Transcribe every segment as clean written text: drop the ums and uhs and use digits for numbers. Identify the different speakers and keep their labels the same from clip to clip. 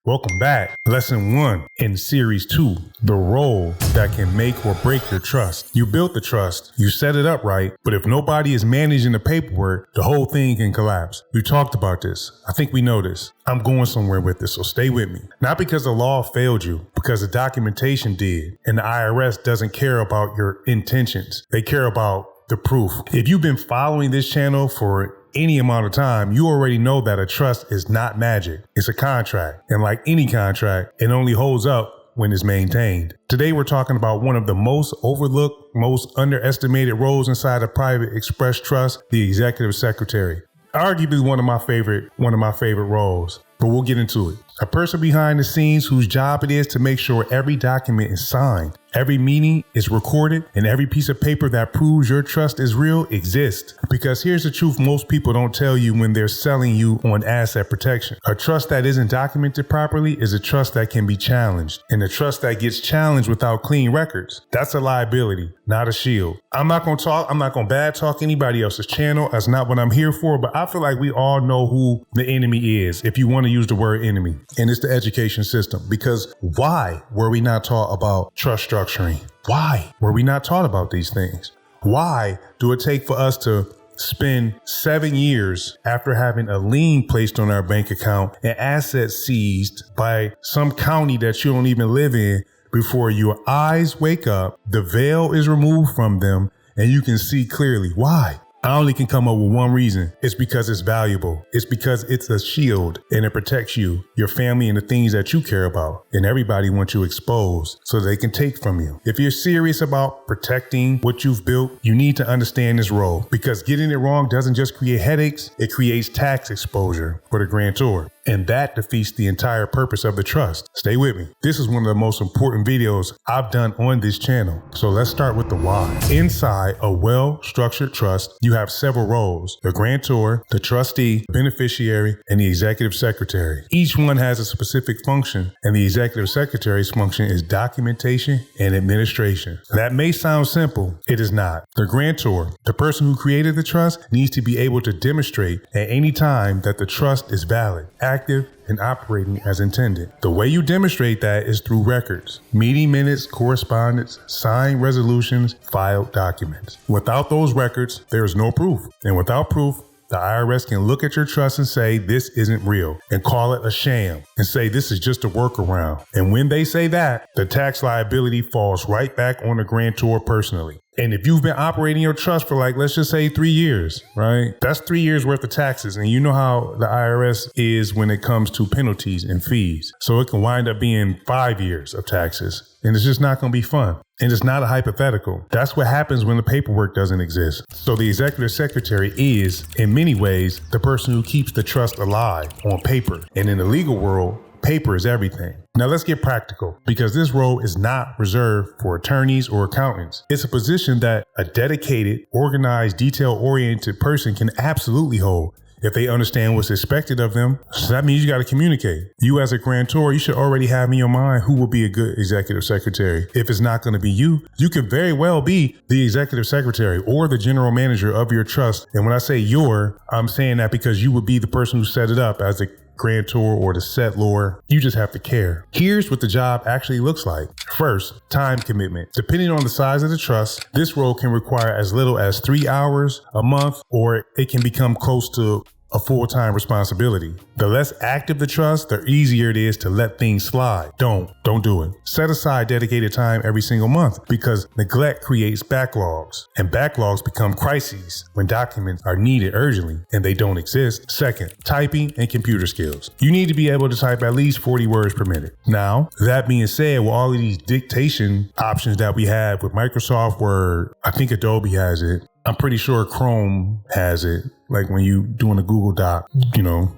Speaker 1: Welcome back. Lesson 1 in Series 2, the role that can make or break your trust. You built the trust, you set it up right, but if nobody is managing the paperwork, the whole thing can collapse. We talked about this. I think we know this. I'm going somewhere with this, so stay with me. Not because the law failed you, because the documentation did, and the IRS doesn't care about your intentions. They care about the proof. If you've been following this channel for any amount of time, you already know that a trust is not magic. It's a contract. And like any contract, it only holds up when it's maintained. Today, we're talking about one of the most overlooked, most underestimated roles inside a private express trust, the executive secretary. Arguably one of my favorite roles, but we'll get into it. A person behind the scenes whose job it is to make sure every document is signed, every meeting is recorded, and every piece of paper that proves your trust is real exists. Because here's the truth most people don't tell you when they're selling you on asset protection. A trust that isn't documented properly is a trust that can be challenged. And a trust that gets challenged without clean records, that's a liability, not a shield. I'm not going to bad talk anybody else's channel. That's not what I'm here for, but I feel like we all know who the enemy is, if you want to use the word enemy. And it's the education system. Because why were we not taught about trust structuring? Why were we not taught about these things? Why do it take for us to spend 7 years after having a lien placed on our bank account and assets seized by some county that you don't even live in before your eyes wake up, the veil is removed from them, and you can see clearly? Why? I only can come up with one reason. It's because it's valuable. It's because it's a shield and it protects you, your family, and the things that you care about. And everybody wants you exposed so they can take from you. If you're serious about protecting what you've built, you need to understand this role, because getting it wrong doesn't just create headaches, it creates tax exposure for the grantor. And that defeats the entire purpose of the trust. Stay with me. This is one of the most important videos I've done on this channel. So let's start with the why. Inside a well-structured trust, you have several roles: the grantor, the trustee, beneficiary, and the executive secretary. Each one has a specific function, and the executive secretary's function is documentation and administration. That may sound simple. It is not. The grantor, the person who created the trust, needs to be able to demonstrate at any time that the trust is valid, active, and operating as intended. The way you demonstrate that is through records, meeting minutes, correspondence, signed resolutions, filed documents. Without those records, there is no proof. And without proof, the IRS can look at your trust and say this isn't real, and call it a sham, and say this is just a workaround. And when they say that, the tax liability falls right back on the grantor personally. And if you've been operating your trust for, like, let's just say 3 years, right? That's 3 years worth of taxes. And you know how the IRS is when it comes to penalties and fees. So it can wind up being 5 years of taxes. And it's just not going to be fun. And it's not a hypothetical. That's what happens when the paperwork doesn't exist. So the executive secretary is, in many ways, the person who keeps the trust alive on paper. And in the legal world, paper is everything. Now let's get practical, because this role is not reserved for attorneys or accountants. It's a position that a dedicated, organized, detail-oriented person can absolutely hold if they understand what's expected of them. So that means you got to communicate. You as a grantor, you should already have in your mind who will be a good executive secretary. If it's not going to be you, you could very well be the executive secretary or the general manager of your trust. And when I say your, I'm saying that because you would be the person who set it up as the grantor or the settlor. You just have to care. Here's what the job actually looks like. First, time commitment. Depending on the size of the trust, this role can require as little as 3 hours a month, or it can become close to a full-time responsibility. The less active the trust, the easier it is to let things slide. Don't do it. Set aside dedicated time every single month, because neglect creates backlogs, and backlogs become crises when documents are needed urgently and they don't exist. Second, typing and computer skills. You need to be able to type at least 40 words per minute. Now, that being said, with all of these dictation options that we have with Microsoft Word, I think Adobe has it. I'm pretty sure Chrome has it. Like when you doing a Google Doc,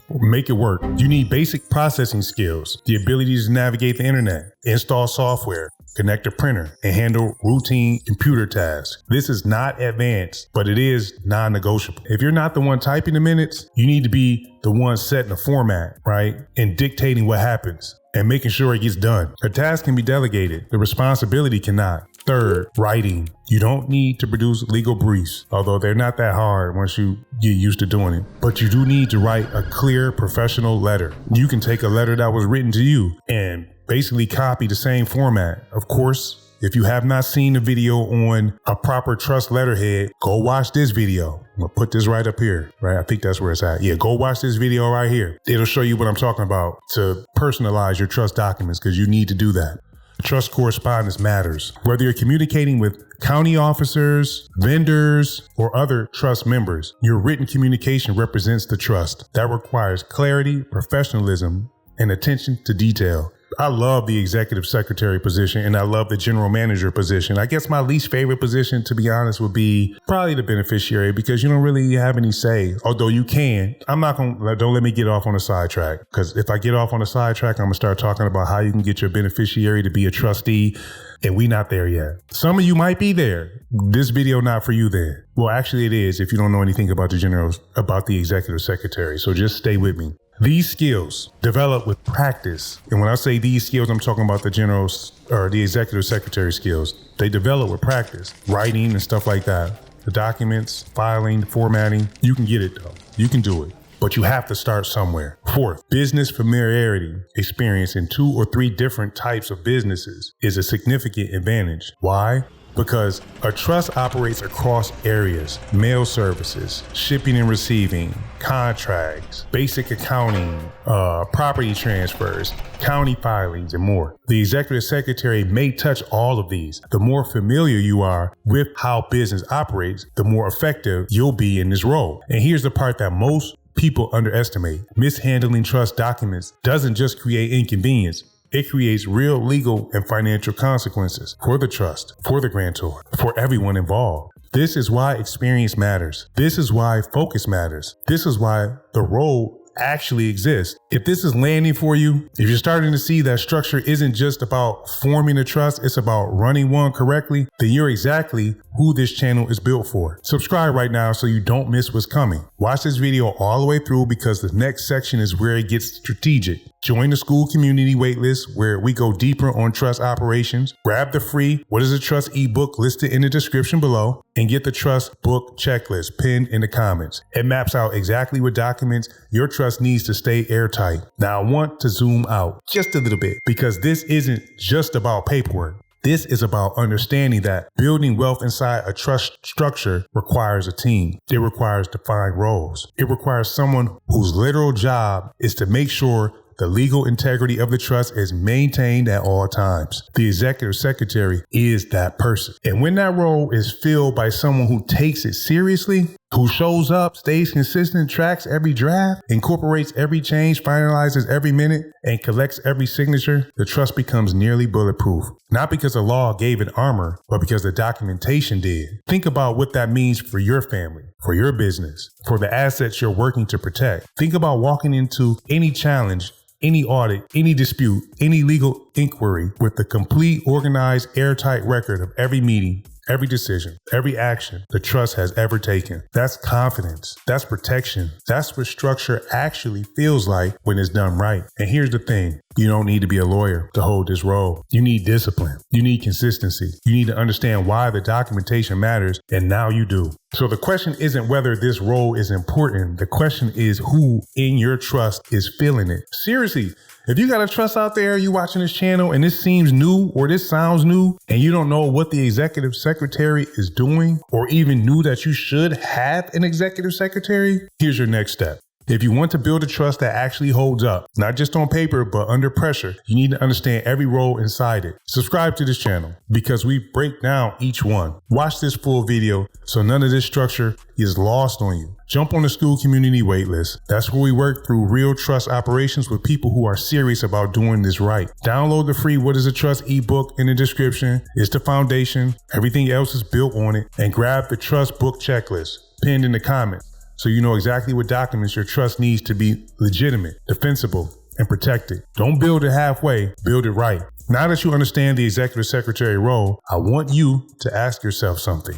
Speaker 1: make it work. You need basic processing skills, the ability to navigate the internet, install software, connect a printer, and handle routine computer tasks. This is not advanced, but it is non-negotiable. If you're not the one typing the minutes, you need to be the one setting the format, right? And dictating what happens and making sure it gets done. A task can be delegated. The responsibility cannot. Third, writing. You don't need to produce legal briefs, although they're not that hard once you get used to doing it. But you do need to write a clear professional letter. You can take a letter that was written to you and basically copy the same format. Of course, if you have not seen the video on a proper trust letterhead, go watch this video. I'm gonna put this right up here, right? I think that's where it's at. Yeah, go watch this video right here. It'll show you what I'm talking about to personalize your trust documents, because you need to do that. Trust correspondence matters. Whether you're communicating with county officers, vendors, or other trust members, your written communication represents the trust. That requires clarity, professionalism, and attention to detail. I love the executive secretary position, and I love the general manager position. I guess my least favorite position, to be honest, would be probably the beneficiary, because you don't really have any say, although you can. Don't let me get off on a sidetrack, because if I get off on a sidetrack, I'm going to start talking about how you can get your beneficiary to be a trustee, and we not there yet. Some of you might be there. This video not for you then. Well, actually it is if you don't know anything about the executive secretary, so just stay with me. These skills develop with practice. And when I say these skills, I'm talking about the executive secretary skills. They develop with practice, writing and stuff like that. The documents, filing, formatting, you can get it though. You can do it, but you have to start somewhere. Fourth, business familiarity. Experience in 2 or 3 different types of businesses is a significant advantage. Why? Because a trust operates across areas: mail services, shipping and receiving, contracts, basic accounting, property transfers, county filings, and more. The executive secretary may touch all of these. The more familiar you are with how business operates, the more effective you'll be in this role. And here's the part that most people underestimate. Mishandling trust documents doesn't just create inconvenience. It creates real legal and financial consequences for the trust, for the grantor, for everyone involved. This is why experience matters. This is why focus matters. This is why the role actually exists. If this is landing for you, if you're starting to see that structure isn't just about forming a trust, it's about running one correctly, then you're exactly who this channel is built for. Subscribe right now so you don't miss what's coming. Watch this video all the way through, because the next section is where it gets strategic. Join the school community waitlist, where we go deeper on trust operations. Grab the free What is a Trust ebook listed in the description below, and get the trust book checklist pinned in the comments. It maps out exactly what documents your trust needs to stay airtight. Now I want to zoom out just a little bit, because this isn't just about paperwork. This is about understanding that building wealth inside a trust structure requires a team. It requires defined roles. It requires someone whose literal job is to make sure the legal integrity of the trust is maintained at all times. The executive secretary is that person. And when that role is filled by someone who takes it seriously, who shows up, stays consistent, tracks every draft, incorporates every change, finalizes every minute, and collects every signature, the trust becomes nearly bulletproof. Not because the law gave it armor, but because the documentation did. Think about what that means for your family, for your business, for the assets you're working to protect. Think about walking into any challenge, any audit, any dispute, any legal inquiry with a complete, organized, airtight record of every meeting, every decision, every action the trust has ever taken. That's confidence. That's protection. That's what structure actually feels like when it's done right. And here's the thing. You don't need to be a lawyer to hold this role. You need discipline. You need consistency. You need to understand why the documentation matters, and now you do. So the question isn't whether this role is important. The question is who in your trust is feeling it. Seriously, if you got a trust out there, you watching this channel, and this seems new or this sounds new, and you don't know what the executive secretary is doing, or even knew that you should have an executive secretary, here's your next step. If you want to build a trust that actually holds up, not just on paper, but under pressure, you need to understand every role inside it. Subscribe to this channel, because we break down each one. Watch this full video so none of this structure is lost on you. Jump on the school community waitlist. That's where we work through real trust operations with people who are serious about doing this right. Download the free What is a Trust ebook in the description. It's the foundation. Everything else is built on it. And grab the trust book checklist pinned in the comments, so you know exactly what documents your trust needs to be legitimate, defensible, and protected. Don't build it halfway, build it right. Now that you understand the executive secretary role, I want you to ask yourself something.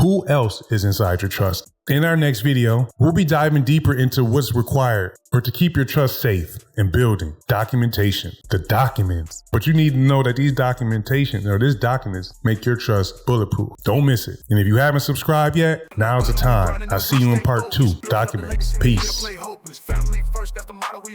Speaker 1: Who else is inside your trust? In our next video, we'll be diving deeper into what's required to keep your trust safe and building documentation, the documents. But you need to know that these documents make your trust bulletproof. Don't miss it. And if you haven't subscribed yet, now's the time. I'll see you in part 2, documents. Peace.